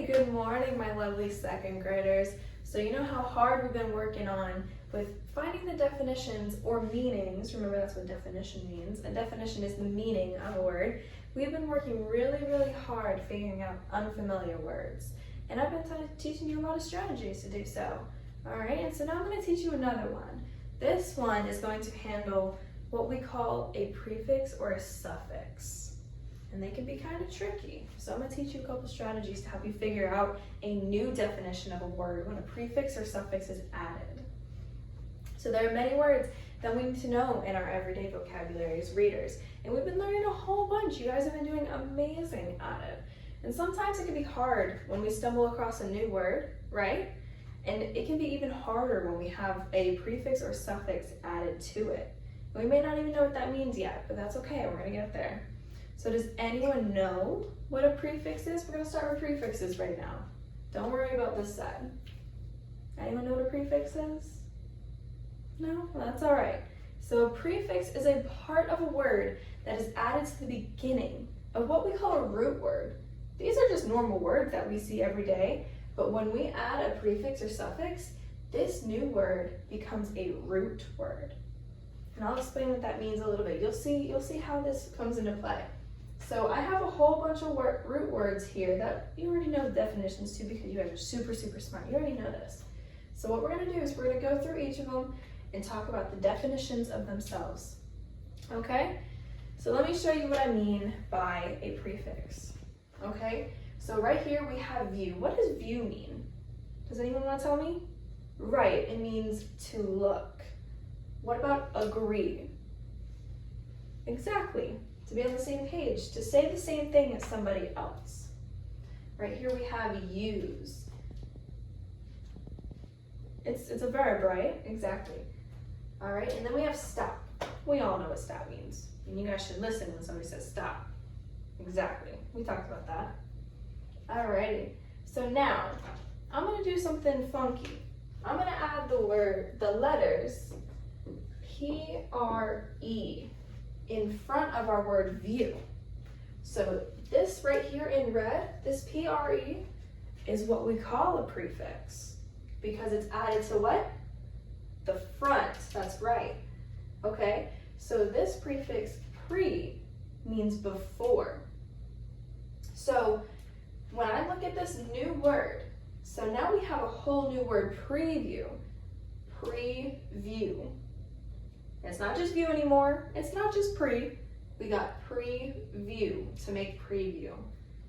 Good morning, my lovely second graders. So you know how hard we've been working on with finding the definitions or meanings. Remember, that's what definition means. A definition is the meaning of a word. We've been working really hard figuring out unfamiliar words. And I've been teaching you a lot of strategies to do so. All right, and so now I'm going to teach you another one. This one is going to handle what we call a prefix or a suffix. And they can be kind of tricky. So I'm going to teach you a couple strategies to help you figure out a new definition of a word when a prefix or suffix is added. So there are many words that we need to know in our everyday vocabulary as readers. And we've been learning a whole bunch. You guys have been doing amazing at it. And sometimes it can be hard when we stumble across a new word, right? And it can be even harder when we have a prefix or suffix added to it. We may not even know what that means yet, but that's okay, we're gonna get there. So does anyone know what a prefix is? We're gonna start with prefixes right now. Don't worry about this side. Anyone know what a prefix is? No? Well, that's all right. So a prefix is a part of a word that is added to the beginning of what we call a root word. These are just normal words that we see every day, but when we add a prefix or suffix, this new word becomes a root word. And I'll explain what that means a little bit. You'll see how this comes into play. So I have a whole bunch of root words here that you already know the definitions to because you guys are super smart. You already know this. So what we're going to do is we're going to go through each of them and talk about the definitions of themselves. Okay? So let me show you what I mean by a prefix. Okay? So right here we have view. What does view mean? Does anyone want to tell me? Right, it means to look. What about agree? Exactly. To be on the same page, to say the same thing as somebody else. Right here we have use. It's a verb, right? Exactly. All right, and then we have stop. We all know what stop means. And you guys should listen when somebody says stop. Exactly. We talked about that. Alrighty. So now, I'm gonna do something funky. I'm gonna add the letters P-R-E in front of our word view. So this right here in red, this P-R-E, is what we call a prefix because it's added to what? The front, that's right. Okay, so this prefix pre means before. So when I look at this new word, so now we have a whole new word, preview. Preview. It's not just view anymore. It's not just pre. We got preview to make preview.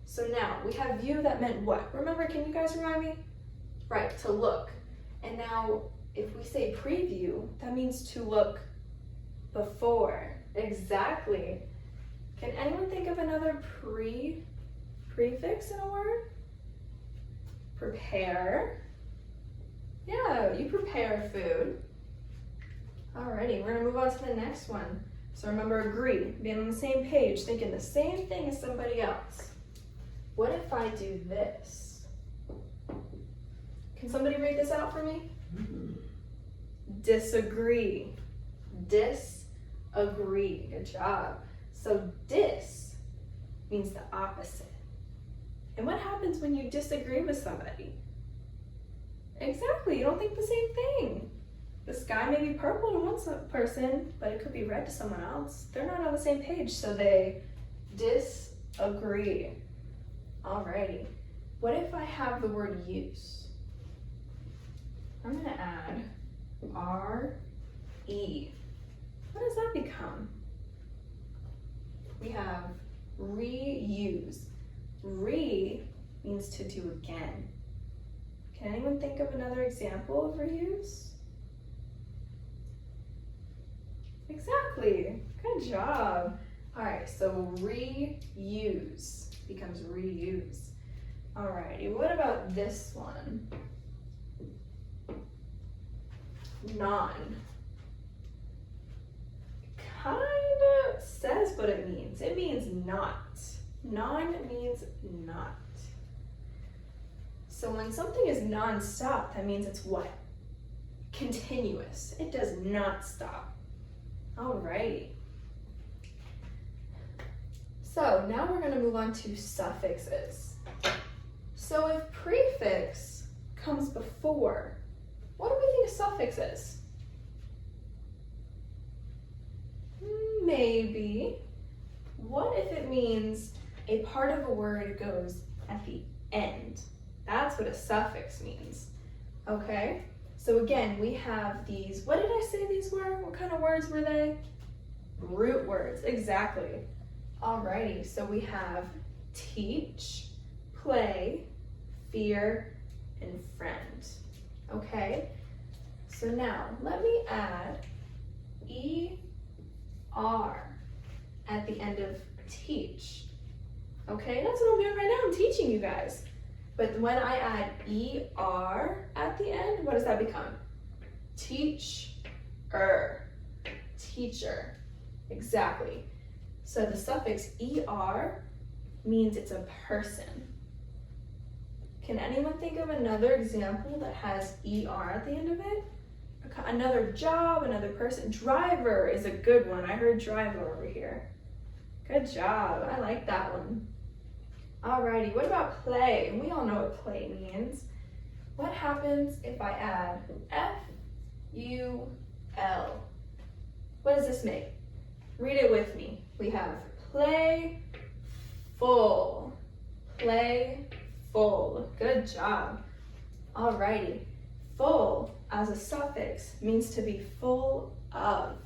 So now we have view that meant what? Remember, can you guys remind me? Right, to look. And now if we say preview, that means to look before. Exactly. Can anyone think of another prefix in a word? Prepare. Yeah, you prepare food. Alrighty, we're gonna move on to the next one. So remember, agree, being on the same page, thinking the same thing as somebody else. What if I do this? Can somebody read this out for me? Disagree. Disagree. Good job. So dis means the opposite. And what happens when you disagree with somebody? Exactly, you don't think the same thing. The sky may be purple to one person, but it could be red to someone else. They're not on the same page, so they disagree. Alrighty. What if I have the word use? I'm gonna add R-E. What does that become? We have reuse. Re means to do again. Can anyone think of another example of reuse? Exactly. Good job. All right, so reuse becomes reuse. All righty, what about this one? Non. Kind of says what it means. It means not. Non means not. So when something is non-stop, that means it's what? Continuous. It does not stop. Alrighty. So now we're going to move on to suffixes. So So if prefix comes before, what do we think a suffix is? Maybe. What if it means a part of a word goes at the end? That's what a suffix means. Okay? So again, we have these, what did I say these were? What kind of words were they? Root words, exactly. Alrighty, so we have teach, play, fear, and friend. Okay? So now, let me add ER at the end of teach. Okay, that's what I'm doing right now, I'm teaching you guys. But when I add ER at the end, what does that become? Teach-er, teacher, exactly. So the suffix ER means it's a person. Can anyone think of another example that has ER at the end of it? Another job, another person. Driver is a good one. I heard driver over here. Good job, I like that one. Alrighty, what about play? We all know what play means. What happens if I add F-U-L? What does this make? Read it with me. We have play full. Play full. Good job. Alrighty. Full as a suffix means to be full of.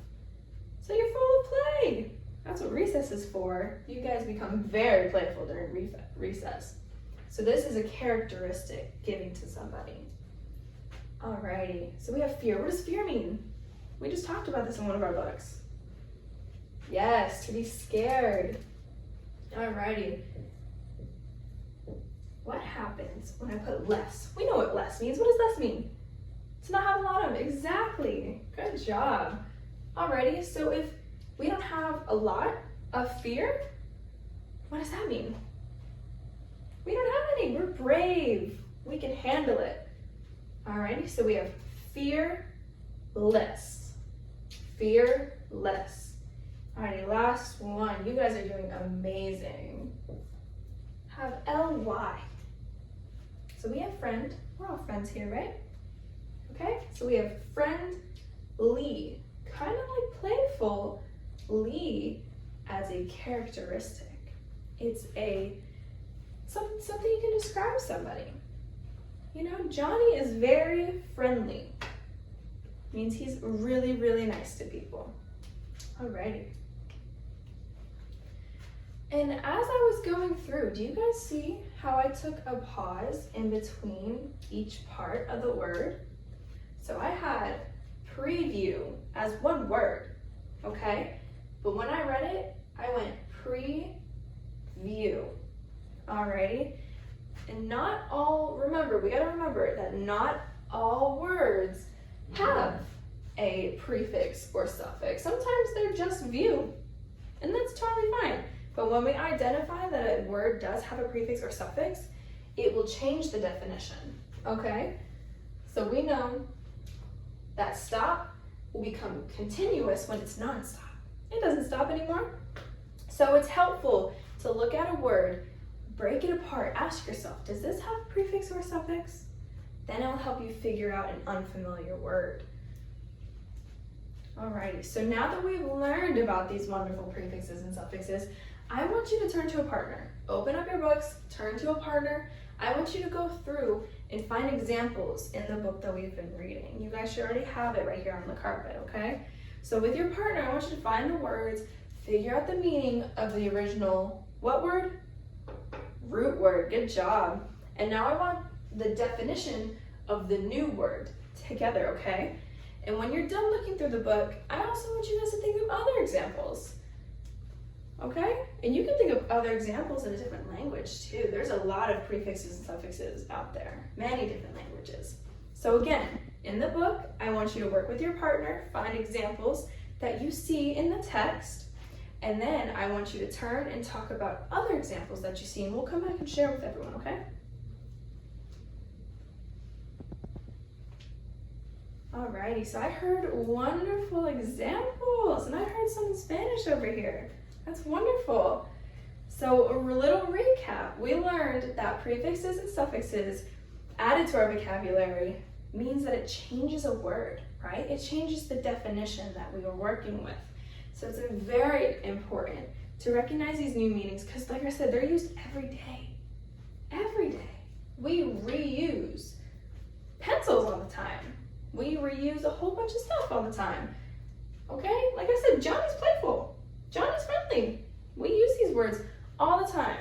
So you're full of play. That's what recess is for. You guys become very playful during recess. So this is a characteristic giving to somebody. Alrighty, so we have fear. What does fear mean? We just talked about this in one of our books. Yes, to be scared. Alrighty. What happens when I put less? We know what less means. What does less mean? To not have a lot of. Exactly. Good job. Alrighty, so if we don't have a lot of fear, what does that mean? We don't have any. We're brave. We can handle it. Alrighty, so we have fearless. Fearless. Alrighty, last one. You guys are doing amazing. Have L-Y. So we have friend. We're all friends here, right? Okay, so we have friendly. Kind of like playful. Lee as a characteristic. It's something you can describe somebody. You know, Johnny is very friendly. Means he's really, really nice to people. Alrighty. And as I was going through, do you guys see how I took a pause in between each part of the word? So I had preview as one word, okay? But when I read it, I went preview. Alrighty? And not all, we gotta remember that not all words have a prefix or suffix. Sometimes they're just view, and that's totally fine. But when we identify that a word does have a prefix or suffix, it will change the definition, okay? So we know that stop will become continuous when it's non-stop. It doesn't stop anymore. So it's helpful to look at a word, break it apart, ask yourself, does this have a prefix or a suffix? Then it'll help you figure out an unfamiliar word. Alrighty, so now that we've learned about these wonderful prefixes and suffixes, I want you to turn to a partner. Open up your books, turn to a partner. I want you to go through and find examples in the book that we've been reading. You guys should already have it right here on the carpet, okay? So with your partner, I want you to find the words, figure out the meaning of the original, what word? Root word, good job. And now I want the definition of the new word together, okay? And when you're done looking through the book, I also want you guys to think of other examples, okay? And you can think of other examples in a different language too. There's a lot of prefixes and suffixes out there, many different languages. So again, in the book, I want you to work with your partner, find examples that you see in the text, and then I want you to turn and talk about other examples that you see, and we'll come back and share with everyone, okay? Alrighty, so I heard wonderful examples, and I heard some in Spanish over here. That's wonderful. So a little recap, we learned that prefixes and suffixes added to our vocabulary means that it changes a word, right? It changes the definition that we were working with. So it's very important to recognize these new meanings because, like I said, they're used every day. Every day. We reuse pencils all the time. We reuse a whole bunch of stuff all the time. Okay? Like I said, Johnny's playful. Johnny's friendly. We use these words all the time.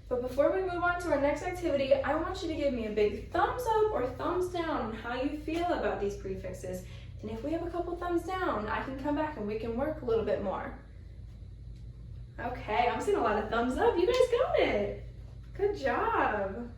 But before we move on to our next activity, I want you to give me a big thumbs up or thumbs down on how you feel about these prefixes. And if we have a couple thumbs down, I can come back and we can work a little bit more. Okay, I'm seeing a lot of thumbs up. You guys got it. Good job.